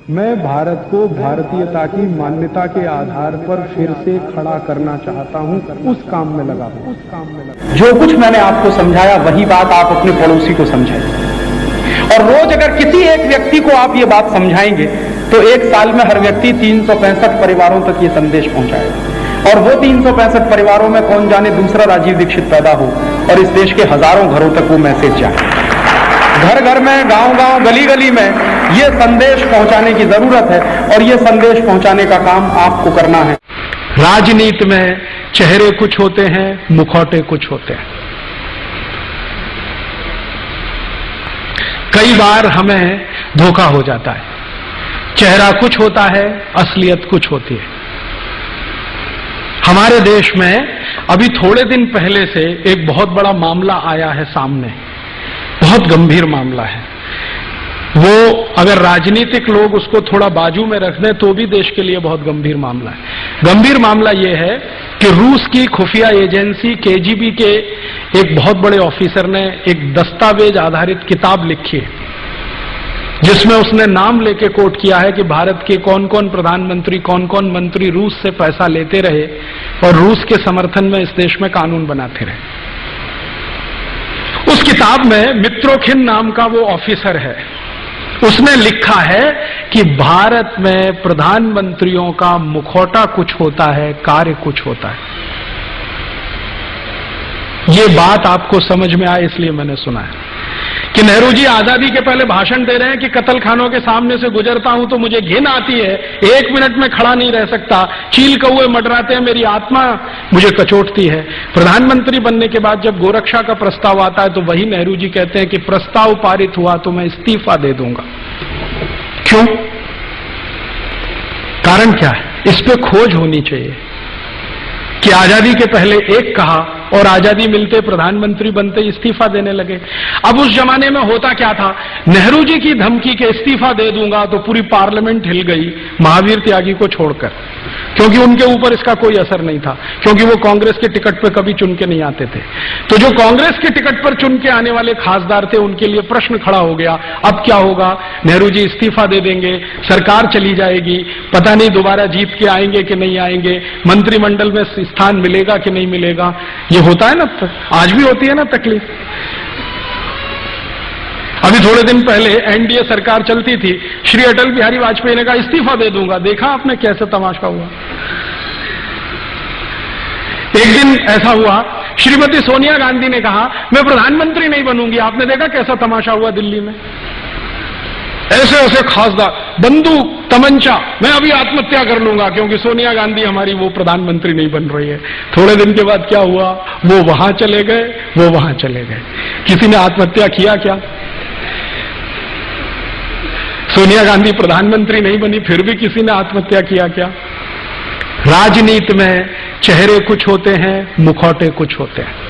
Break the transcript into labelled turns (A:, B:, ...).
A: मैं भारत को भारतीयता की मान्यता के आधार पर फिर से खड़ा करना चाहता हूं, उस काम में लगा हूं।
B: जो कुछ मैंने आपको समझाया वही बात आप अपने पड़ोसी को समझाइए, और रोज अगर किसी एक व्यक्ति को आप ये बात समझाएंगे तो एक साल में हर व्यक्ति 365 परिवारों तक ये संदेश पहुंचाएगा, और वो 365 परिवारों में कौन जाने दूसरा राजीव दीक्षित पैदा हो और इस देश के हजारों घरों तक वो मैसेज जाए। घर घर में, गांव गांव, गली गली में ये संदेश पहुंचाने की जरूरत है, और ये संदेश पहुंचाने का काम आपको करना है।
C: राजनीति में चेहरे कुछ होते हैं, मुखौटे कुछ होते हैं। कई बार हमें धोखा हो जाता है। चेहरा कुछ होता है, असलियत कुछ होती है। हमारे देश में अभी थोड़े दिन पहले से एक बहुत बड़ा मामला आया है सामने, बहुत गंभीर मामला है। वो अगर राजनीतिक लोग उसको थोड़ा बाजू में रख दें तो भी देश के लिए बहुत गंभीर मामला है। गंभीर मामला ये है कि रूस की खुफिया एजेंसी केजीबी के एक बहुत बड़े ऑफिसर ने एक दस्तावेज आधारित किताब लिखी है, जिसमें उसने नाम लेके कोट किया है कि भारत के कौन कौन प्रधानमंत्री, कौन कौन मंत्री रूस से पैसा लेते रहे और रूस के समर्थन में इस देश में कानून बनाते रहे। उस किताब में मित्रोखिन नाम का वो ऑफिसर है, उसने लिखा है कि भारत में प्रधानमंत्रियों का मुखौटा कुछ होता है, कार्य कुछ होता है। ये बात आपको समझ में आए इसलिए मैंने सुना है कि नेहरू जी आजादी के पहले भाषण दे रहे हैं कि कत्ल खानों के सामने से गुजरता हूं तो मुझे घिन आती है, 1 मिनट में खड़ा नहीं रह सकता, चील कौए मंडराते हैं, मेरी आत्मा मुझे कचोटती है। प्रधानमंत्री बनने के बाद जब गोरक्षा का प्रस्ताव आता है तो वही नेहरू जी कहते हैं कि प्रस्ताव पारित हुआ तो मैं इस्तीफा दे दूंगा। क्यों? कारण क्या है? इस पे खोज होनी चाहिए कि आजादी के पहले एक कहा और आजादी मिलते प्रधानमंत्री बनते इस्तीफा देने लगे। अब उस जमाने में होता क्या था, नेहरू जी की धमकी के इस्तीफा दे दूंगा तो पूरी पार्लियामेंट हिल गई महावीर त्यागी को छोड़कर, क्योंकि उनके ऊपर इसका कोई असर नहीं था, क्योंकि वो कांग्रेस के टिकट पर कभी चुन के नहीं आते थे। तो जो कांग्रेस के टिकट पर चुन के आने वाले खासदार थे उनके लिए प्रश्न खड़ा हो गया, अब क्या होगा? नेहरू जी इस्तीफा दे देंगे, सरकार चली जाएगी, पता नहीं दोबारा जीत के आएंगे कि नहीं आएंगे, मंत्रिमंडल में स्थान मिलेगा कि नहीं मिलेगा। ये होता है ना, आज भी होती है ना तकलीफ। अभी थोड़े दिन पहले एनडीए सरकार चलती थी, श्री अटल बिहारी वाजपेयी ने कहा इस्तीफा दे दूंगा। देखा आपने कैसे तमाशा हुआ? एक दिन ऐसा हुआ, श्रीमती सोनिया गांधी ने कहा मैं प्रधानमंत्री नहीं बनूंगी। आपने देखा कैसा तमाशा हुआ दिल्ली में? ऐसे ऐसे खासदार, बंदूक, तमंचा, मैं अभी आत्महत्या कर लूंगा क्योंकि सोनिया गांधी हमारी वो प्रधानमंत्री नहीं बन रही है। थोड़े दिन के बाद क्या हुआ? वो वहां चले गए, वो वहां चले गए। किसी ने आत्महत्या किया क्या? सोनिया गांधी प्रधानमंत्री नहीं बनी फिर भी किसी ने आत्महत्या किया क्या? राजनीति में चेहरे कुछ होते हैं, मुखौटे कुछ होते हैं।